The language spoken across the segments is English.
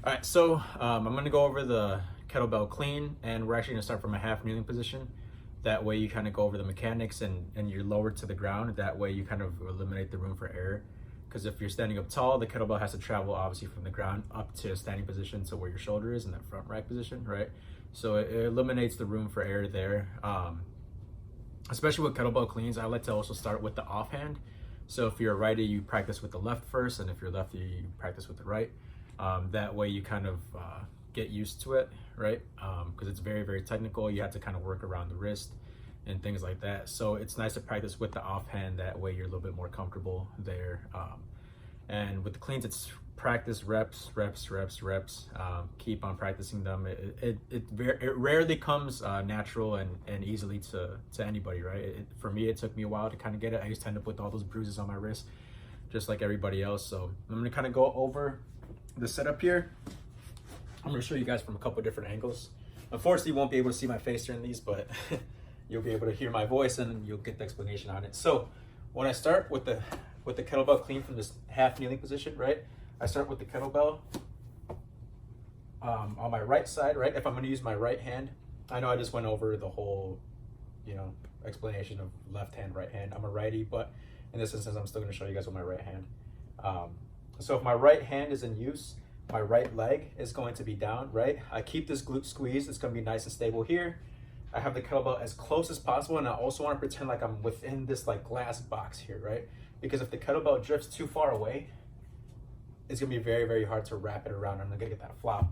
All right, so I'm gonna go over the kettlebell clean, and we're actually gonna start from a half kneeling position. That way you kind of go over the mechanics and you're lowered to the ground. That way you kind of eliminate the room for error. Because if you're standing up tall, the kettlebell has to travel obviously from the ground up to a standing position, so where your shoulder is in that front rack position, right? So it eliminates the room for error there. Especially with kettlebell cleans, I like to also start with the offhand. So if you're a righty, you practice with the left first, and if you're lefty, you practice with the right. That way you kind of get used to it, right? Because it's very, very technical. You have to kind of work around the wrist and things like that. So it's nice to practice with the offhand. That way you're a little bit more comfortable there. And with the cleans, it's practice reps. Keep on practicing them. It rarely comes natural and easily to anybody, right? For me, it took me a while to kind of get it. I used to end up with all those bruises on my wrist, just like everybody else. So I'm gonna kind of go over the setup here. I'm gonna show you guys from a couple different angles. Unfortunately, you won't be able to see my face during these, but you'll be able to hear my voice and you'll get the explanation on it. So when I start with the kettlebell clean from this half kneeling position, right? I start with the kettlebell on my right side, right? If I'm gonna use my right hand, I know I just went over the whole, explanation of left hand, right hand. I'm a righty, but in this instance, I'm still gonna show you guys with my right hand. So if my right hand is in use, my right leg is going to be down, right? I keep this glute squeezed. It's gonna be nice and stable here. I have the kettlebell as close as possible, and I also wanna pretend like I'm within this like glass box here, right? Because if the kettlebell drifts too far away, it's gonna be very, very hard to wrap it around. I'm gonna get that flop.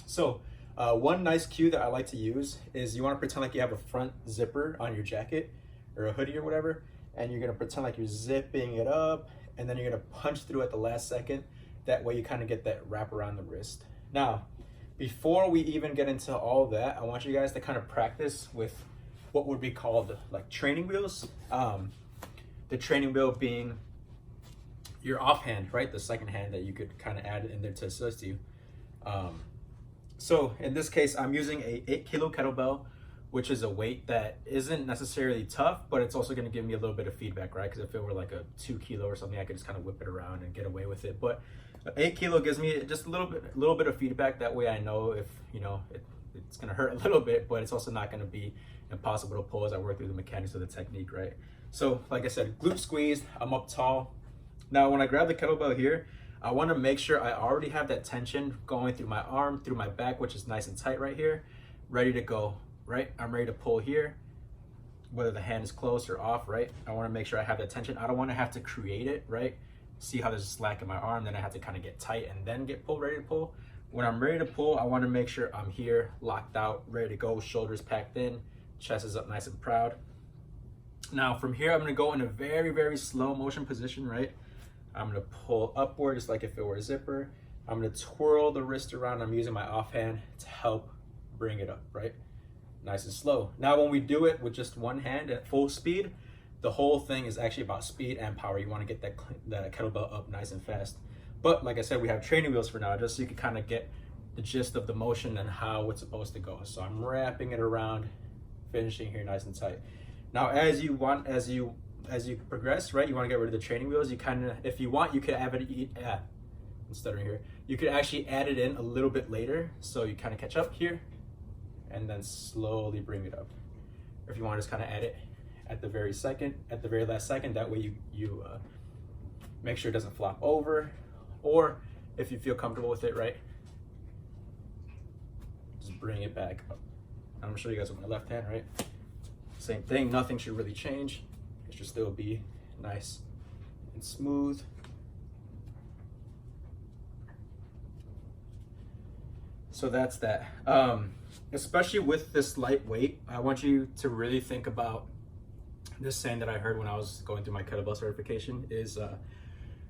So one nice cue that I like to use is you wanna pretend like you have a front zipper on your jacket or a hoodie or whatever, and you're gonna pretend like you're zipping it up, and then you're gonna punch through at the last second. That way you kind of get that wrap around the wrist. Now, before we even get into all that, I want you guys to kind of practice with what would be called like training wheels. The training wheel being your offhand, right? The second hand that you could kind of add in there to assist you. So in this case, I'm using a 8-kilo kettlebell, which is a weight that isn't necessarily tough, but it's also going to give me a little bit of feedback, right? Because if it were like a 2-kilo or something, I could just kind of whip it around and get away with it. But 8-kilo gives me just a little bit of feedback. That way I know if it's going to hurt a little bit, but it's also not going to be impossible to pull as I work through the mechanics of the technique, right? So like I said, glute squeezed, I'm up tall. Now when I grab the kettlebell here, I want to make sure I already have that tension going through my arm, through my back, which is nice and tight right here, ready to go, right? I'm ready to pull here, whether the hand is close or off, right? I want to make sure I have that tension. I don't want to have to create it, right? See how there's a slack in my arm, then I have to kind of get tight and then get pulled, ready to pull. When I'm ready to pull, I want to make sure I'm here, locked out, ready to go, shoulders packed in, chest is up nice and proud. Now from here, I'm going to go in a very, very slow motion position, right? I'm going to pull upward just like if it were a zipper. I'm going to twirl the wrist around. I'm using my offhand to help bring it up, right? Nice and slow. Now when we do it with just one hand at full speed, the whole thing is actually about speed and power. You want to get that kettlebell up nice and fast. But like I said, we have training wheels for now, just so you can kind of get the gist of the motion and how it's supposed to go. So I'm wrapping it around, finishing here nice and tight. Now as you progress, right, you want to get rid of the training wheels. You kind of, if you want, you could have it, I'm stuttering here. You could actually add it in a little bit later. So you kind of catch up here and then slowly bring it up. Or if you want to just kind of add it at the very last second, that way you make sure it doesn't flop over. Or if you feel comfortable with it, right, just bring it back up. I'm gonna show you guys with my left hand, right? Same thing, nothing should really change. It should still be nice and smooth. So that's that. Especially with this light weight, I want you to really think about this saying that I heard when I was going through my kettlebell certification is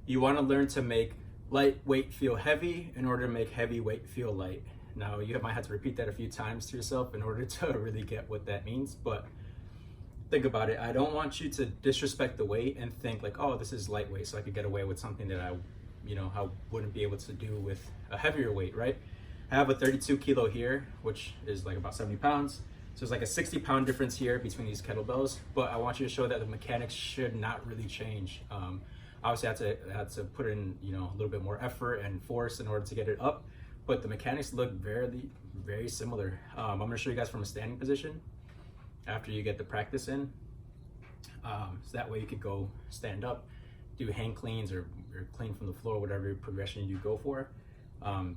you want to learn to make lightweight feel heavy in order to make heavyweight feel light. Now you might have to repeat that a few times to yourself in order to really get what that means, but think about it. I don't want you to disrespect the weight and think like, oh, this is lightweight, so I could get away with something that I wouldn't be able to do with a heavier weight, right? I have a 32-kilo here, which is like about 70 pounds. So it's like a 60-pound difference here between these kettlebells, but I want you to show that the mechanics should not really change. Obviously I had to put in, you know, a little bit more effort and force in order to get it up, but the mechanics look very similar. I'm gonna show you guys from a standing position after you get the practice in. So that way you could go stand up, do hang cleans or clean from the floor, whatever progression you go for.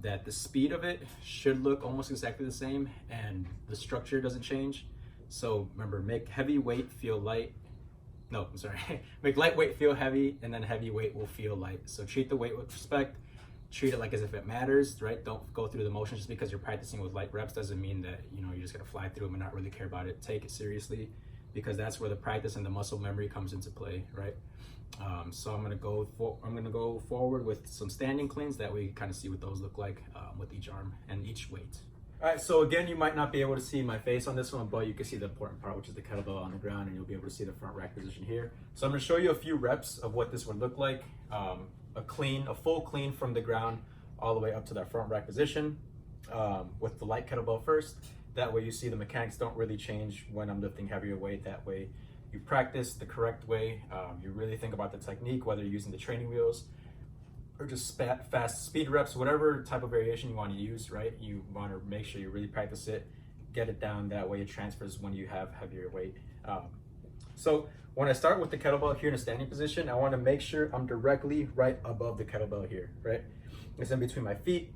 That the speed of it should look almost exactly the same and the structure doesn't change. So remember, make heavy weight feel light. No, I'm sorry. Make lightweight feel heavy, and then heavyweight will feel light. So treat the weight with respect. Treat it like as if it matters, right? Don't go through the motions. Just because you're practicing with light reps doesn't mean that, you know, you're just gonna fly through them and not really care about it. Take it seriously, because that's where the practice and the muscle memory comes into play, right? So I'm gonna go forward with some standing cleans. That way you kind of see what those look like with each arm and each weight. All right, so again, you might not be able to see my face on this one, but you can see the important part, which is the kettlebell on the ground, and you'll be able to see the front rack position here. So I'm gonna show you a few reps of what this would look like. A full clean from the ground all the way up to that front rack position with the light kettlebell first. That way you see the mechanics don't really change when I'm lifting heavier weight. That way you practice the correct way. You really think about the technique, whether you're using the training wheels or just fast speed reps, whatever type of variation you want to use, right? You want to make sure you really practice it, get it down. That way it transfers when you have heavier weight. So when I start with the kettlebell here in a standing position, I want to make sure I'm directly right above the kettlebell here, right? It's in between my feet.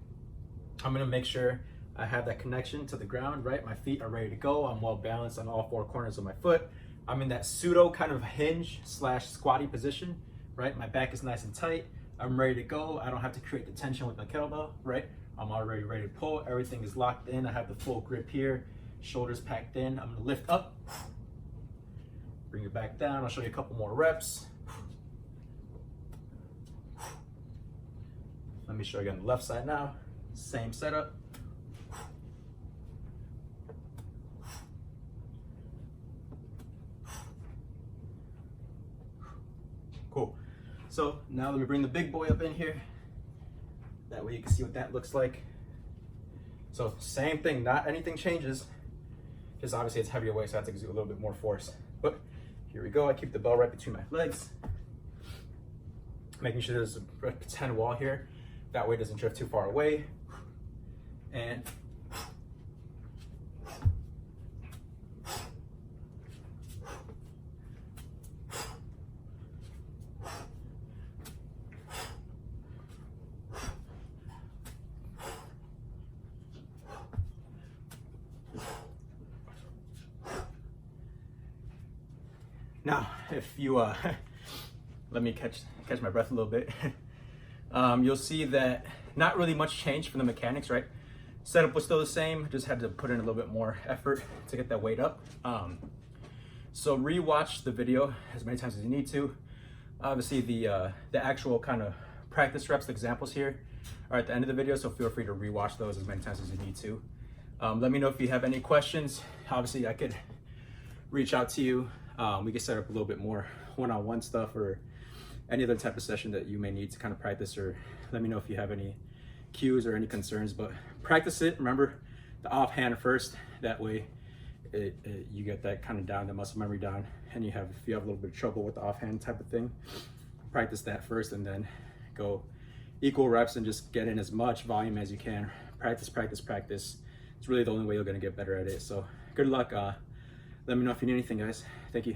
I'm going to make sure I have that connection to the ground, right? My feet are ready to go. I'm well balanced on all four corners of my foot. I'm in that pseudo kind of hinge / squatty position, right? My back is nice and tight. I'm ready to go. I don't have to create the tension with my kettlebell, right? I'm already ready to pull. Everything is locked in. I have the full grip here. Shoulders packed in. I'm gonna lift up. Bring it back down. I'll show you a couple more reps. Let me show you on the left side now. Same setup. Cool. So now let me bring the big boy up in here. That way you can see what that looks like. So same thing, not anything changes. Just obviously it's heavier weight, so I have to do a little bit more force. But here we go. I keep the bell right between my legs. Making sure there's a pretend wall here. That way it doesn't drift too far away. And now, if you let me catch my breath a little bit, you'll see that not really much changed from the mechanics, right? Setup was still the same, just had to put in a little bit more effort to get that weight up. So rewatch the video as many times as you need to. Obviously the actual kind of practice reps, the examples here are at the end of the video, so feel free to rewatch those as many times as you need to. Let me know if you have any questions. Obviously I could reach out to you. We can set up a little bit more one-on-one stuff or any other type of session that you may need to kind of practice, or let me know if you have any cues or any concerns, but practice it. Remember the offhand first. That way you get that kind of down, the muscle memory down, and if you have a little bit of trouble with the offhand type of thing, practice that first and then go equal reps and just get in as much volume as you can. Practice, practice, practice. It's really the only way you're gonna get better at it. So good luck. Let me know if you need anything, guys. Thank you.